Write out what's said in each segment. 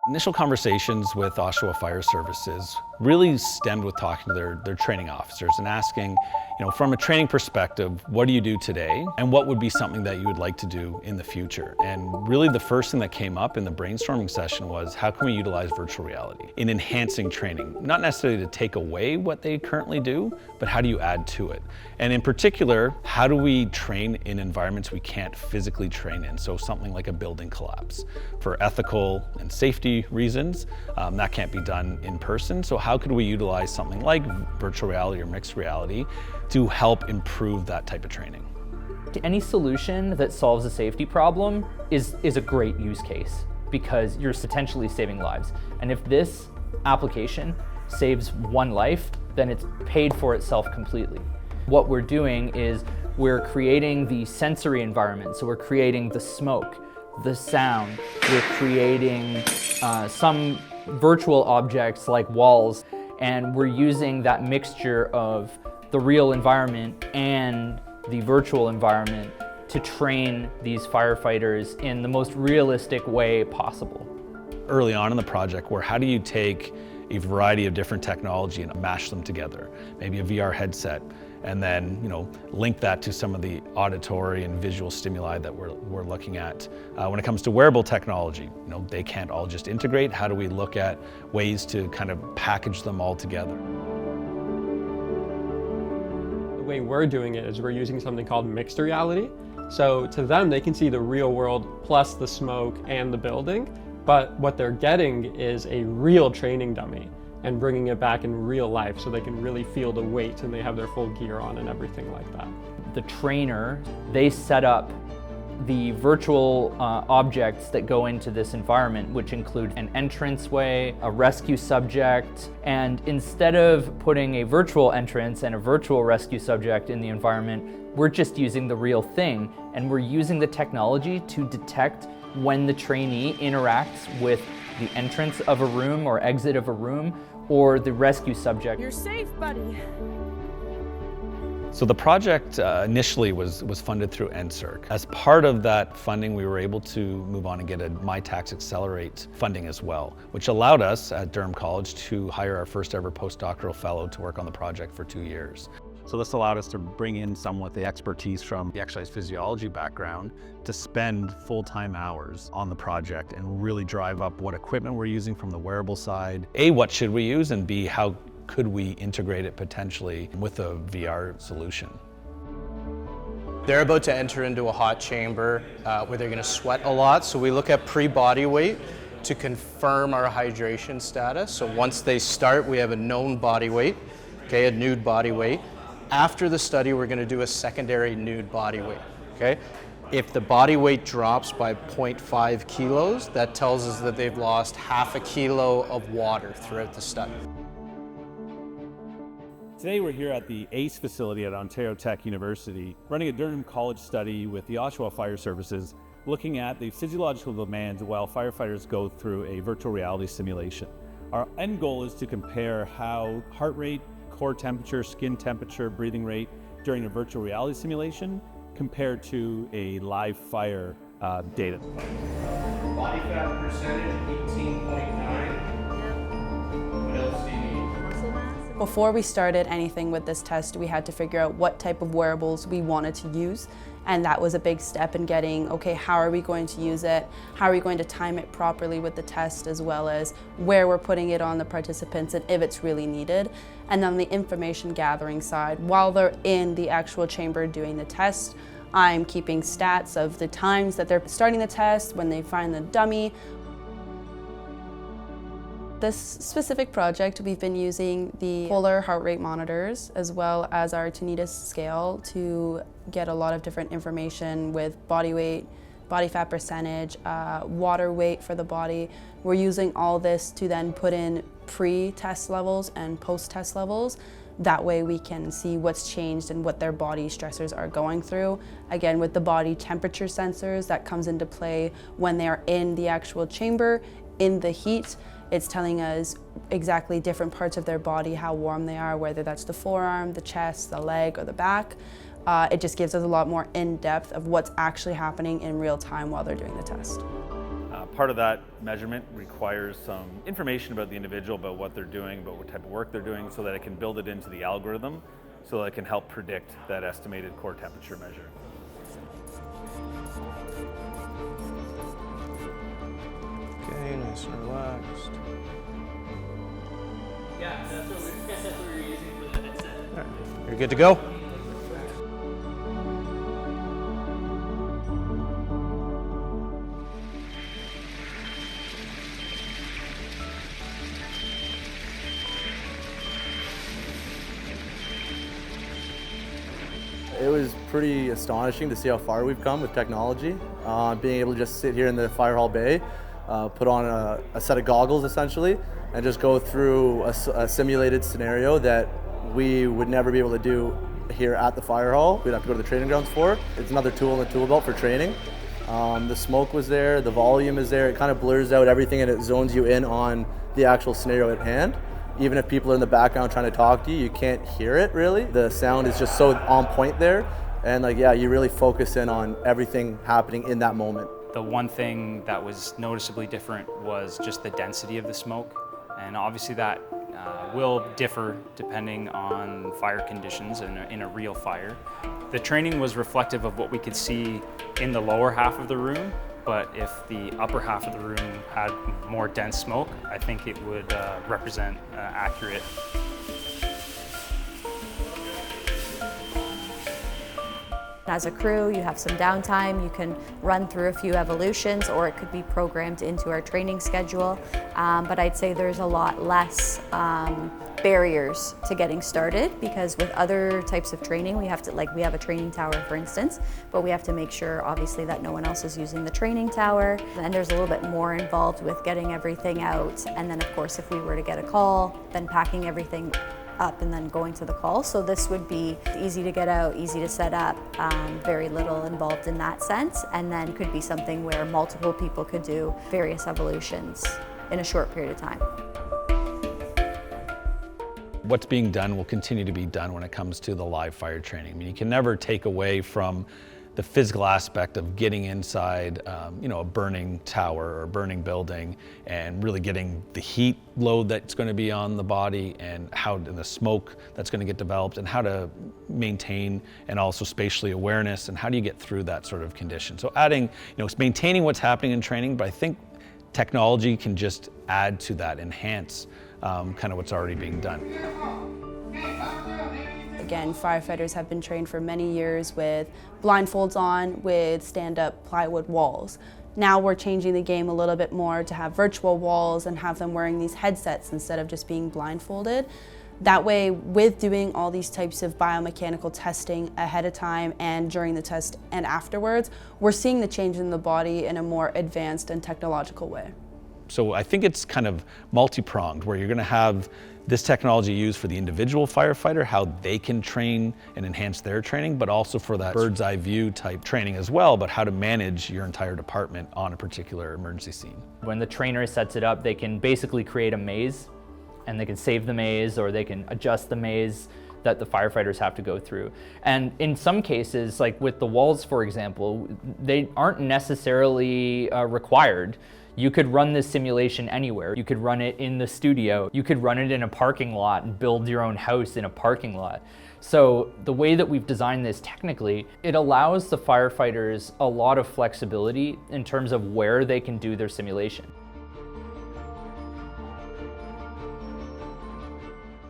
Initial conversations with Oshawa Fire Services really stemmed with talking to their training officers and asking, from a training perspective, what do you do today? And what would be something that you would like to do in the future? And really the first thing that came up in the brainstorming session was, how can we utilize virtual reality in enhancing training? Not necessarily to take away what they currently do, but how do you add to it? And in particular, how do we train in environments we can't physically train in? So something like a building collapse. For ethical and safety reasons, that can't be done in person. So how could we utilize something like virtual reality or mixed reality to help improve that type of training? Any solution that solves a safety problem is a great use case because you're potentially saving lives. And if this application saves one life, then it's paid for itself completely. What we're doing is we're creating the sensory environment. So we're creating the smoke, the sound, we're creating some virtual objects like walls, and we're using that mixture of the real environment and the virtual environment to train these firefighters in the most realistic way possible. Early on in the project, how do you take a variety of different technology and mash them together? Maybe a VR headset, and then link that to some of the auditory and visual stimuli that we're looking at. When it comes to wearable technology, they can't all just integrate. How do we look at ways to kind of package them all together? The way we're doing it is we're using something called mixed reality. So to them, they can see the real world plus the smoke and the building, but what they're getting is a real training dummy and bringing it back in real life so they can really feel the weight and they have their full gear on and everything like that. The trainer, they set up the virtual objects that go into this environment, which include an entranceway, a rescue subject, and instead of putting a virtual entrance and a virtual rescue subject in the environment, we're just using the real thing, and we're using the technology to detect when the trainee interacts with the entrance of a room or exit of a room or the rescue subject. You're safe, buddy. So the project initially was funded through NSERC. As part of that funding, we were able to move on and get a Mitacs Accelerate funding as well, which allowed us at Durham College to hire our first ever postdoctoral fellow to work on the project for 2 years. So this allowed us to bring in someone with the expertise from the exercise physiology background to spend full-time hours on the project and really drive up what equipment we're using from the wearable side. A, what should we use, and B, how could we integrate it potentially with a VR solution? They're about to enter into a hot chamber where they're going to sweat a lot, so we look at pre-body weight to confirm our hydration status. So once they start, we have a known body weight, okay, a nude body weight. After the study, we're going to do a secondary nude body weight, okay? If the body weight drops by 0.5 kilos, that tells us that they've lost half a kilo of water throughout the study. Today we're here at the ACE facility at Ontario Tech University, running a Durham College study with the Oshawa Fire Services, looking at the physiological demands while firefighters go through a virtual reality simulation. Our end goal is to compare how heart rate, core temperature, skin temperature, breathing rate during a virtual reality simulation compared to a live fire data. Body fat percentage, 18.9. What else do you need? Before we started anything with this test, we had to figure out what type of wearables we wanted to use. And that was a big step in getting, okay, how are we going to use it? How are we going to time it properly with the test, as well as where we're putting it on the participants and if it's really needed. And on the information gathering side, while they're in the actual chamber doing the test, I'm keeping stats of the times that they're starting the test, when they find the dummy. This specific project, we've been using the polar heart rate monitors as well as our tinnitus scale to get a lot of different information with body weight, body fat percentage, water weight for the body. We're using all this to then put in pre-test levels and post-test levels. That way we can see what's changed and what their body stressors are going through. Again, with the body temperature sensors, that comes into play when they are in the actual chamber, in the heat. It's telling us exactly different parts of their body, how warm they are, whether that's the forearm, the chest, the leg, or the back. It just gives us a lot more in-depth of what's actually happening in real time while they're doing the test. Part of that measurement requires some information about the individual, about what they're doing, about what type of work they're doing, so that it can build it into the algorithm, so that it can help predict that estimated core temperature measure. Okay, nice and relaxed. Yeah, that's what we were using for the headset. All right, you're good to go. It was pretty astonishing to see how far we've come with technology. Being able to just sit here in the fire hall bay, put on a set of goggles essentially, and just go through a simulated scenario that we would never be able to do here at the fire hall. We'd have to go to the training grounds for. It's another tool in the tool belt for training. The smoke was there, the volume is there, it kind of blurs out everything and it zones you in on the actual scenario at hand. Even if people are in the background trying to talk to you, you can't hear it really. The sound is just so on point there. And you really focus in on everything happening in that moment. The one thing that was noticeably different was just the density of the smoke. And obviously that will differ depending on fire conditions in a real fire. The training was reflective of what we could see in the lower half of the room, but if the upper half of the room had more dense smoke, I think it would represent accurate. As a crew, you have some downtime, you can run through a few evolutions, or it could be programmed into our training schedule. But I'd say there's a lot less barriers to getting started, because with other types of training, we have to, we have a training tower, for instance, but we have to make sure, obviously, that no one else is using the training tower. And there's a little bit more involved with getting everything out. And then, of course, if we were to get a call, then packing everything up and then going to the call. So this would be easy to get out, easy to set up, very little involved in that sense. And then could be something where multiple people could do various evolutions in a short period of time. What's being done will continue to be done when it comes to the live fire training. I mean, you can never take away from the physical aspect of getting inside, a burning tower or a burning building, and really getting the heat load that's going to be on the body, and the smoke that's going to get developed, and how to maintain, and also spatially awareness, and how do you get through that sort of condition. So adding, it's maintaining what's happening in training, but I think technology can just add to that, enhance kind of what's already being done. Again, firefighters have been trained for many years with blindfolds on, with stand-up plywood walls. Now we're changing the game a little bit more to have virtual walls and have them wearing these headsets instead of just being blindfolded. That way, with doing all these types of biomechanical testing ahead of time and during the test and afterwards, we're seeing the change in the body in a more advanced and technological way. So I think it's kind of multi-pronged, where you're going to have this technology used for the individual firefighter, how they can train and enhance their training, but also for that bird's eye view type training as well, but how to manage your entire department on a particular emergency scene. When the trainer sets it up, they can basically create a maze, and they can save the maze, or they can adjust the maze that the firefighters have to go through. And in some cases, like with the walls, for example, they aren't necessarily required. You could run this simulation anywhere. You could run it in the studio. You could run it in a parking lot and build your own house in a parking lot. So the way that we've designed this technically, it allows the firefighters a lot of flexibility in terms of where they can do their simulation.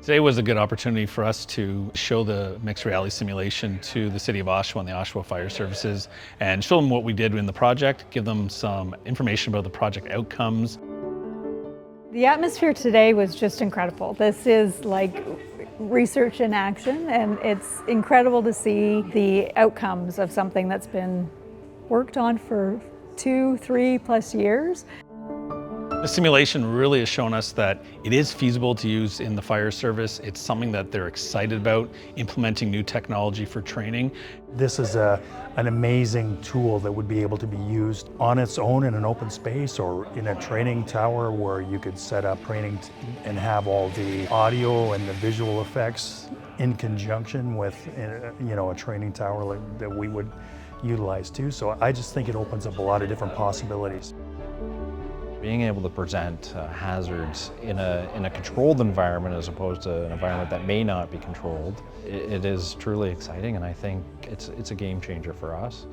Today was a good opportunity for us to show the mixed reality simulation to the City of Oshawa and the Oshawa Fire Services, and show them what we did in the project, give them some information about the project outcomes. The atmosphere today was just incredible. This is like research in action, and it's incredible to see the outcomes of something that's been worked on for 2-3+ years. The simulation really has shown us that it is feasible to use in the fire service. It's something that they're excited about, implementing new technology for training. This is an amazing tool that would be able to be used on its own in an open space, or in a training tower where you could set up training and have all the audio and the visual effects in conjunction with a training tower that we would utilize too. So I just think it opens up a lot of different possibilities. Being able to present hazards in a controlled environment as opposed to an environment that may not be controlled, it is truly exciting, and I think it's a game changer for us.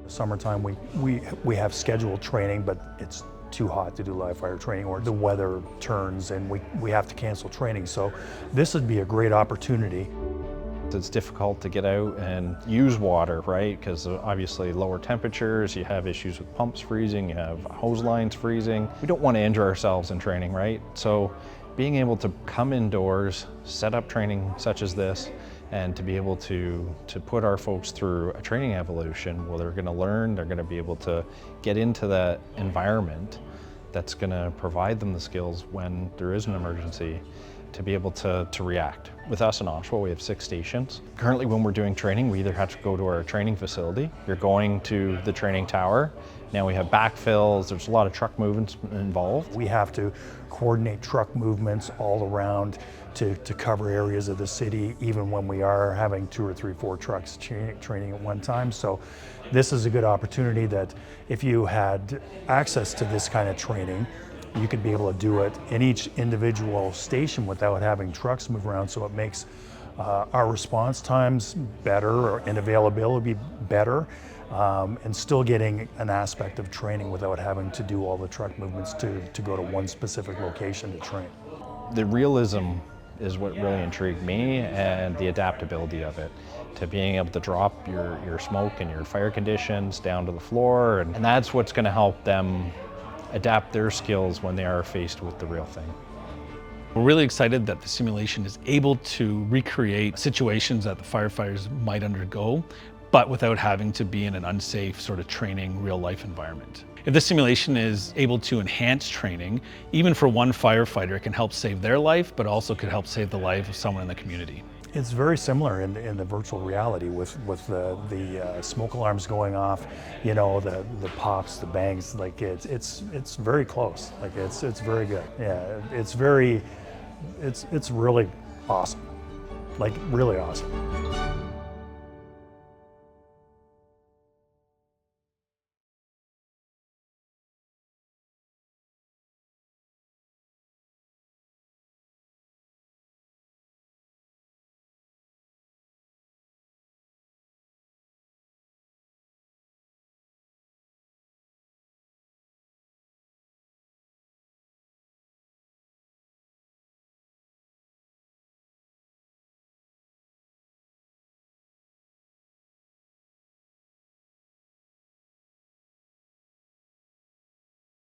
Summertime, we have scheduled training, but it's too hot to do live fire training, or the weather turns and we have to cancel training. So this would be a great opportunity. It's difficult to get out and use water, right? Because obviously lower temperatures, you have issues with pumps freezing, you have hose lines freezing. We don't want to injure ourselves in training, right? So being able to come indoors, set up training such as this, and to be able to put our folks through a training evolution where they're going to learn, they're going to be able to get into that environment that's going to provide them the skills when there is an emergency to be able to react. With us in Oshawa, we have 6 stations. Currently, when we're doing training, we either have to go to our training facility, you're going to the training tower. Now we have backfills, there's a lot of truck movements involved. We have to coordinate truck movements all around to cover areas of the city, even when we are having 2 or 3, 4 trucks training at one time. So this is a good opportunity that if you had access to this kind of training, you could be able to do it in each individual station without having trucks move around, so it makes our response times better and availability better, and still getting an aspect of training without having to do all the truck movements to go to one specific location to train. The realism is what really intrigued me, and the adaptability of it, to being able to drop your smoke and your fire conditions down to the floor, and that's what's going to help them adapt their skills when they are faced with the real thing. We're really excited that the simulation is able to recreate situations that the firefighters might undergo, but without having to be in an unsafe sort of training real life environment. If this simulation is able to enhance training, even for one firefighter, it can help save their life, but also could help save the life of someone in the community. It's very similar in the virtual reality with the smoke alarms going off, you know, the pops, the bangs. Like it's very close. Like it's very good. Yeah, it's really awesome. Like really awesome.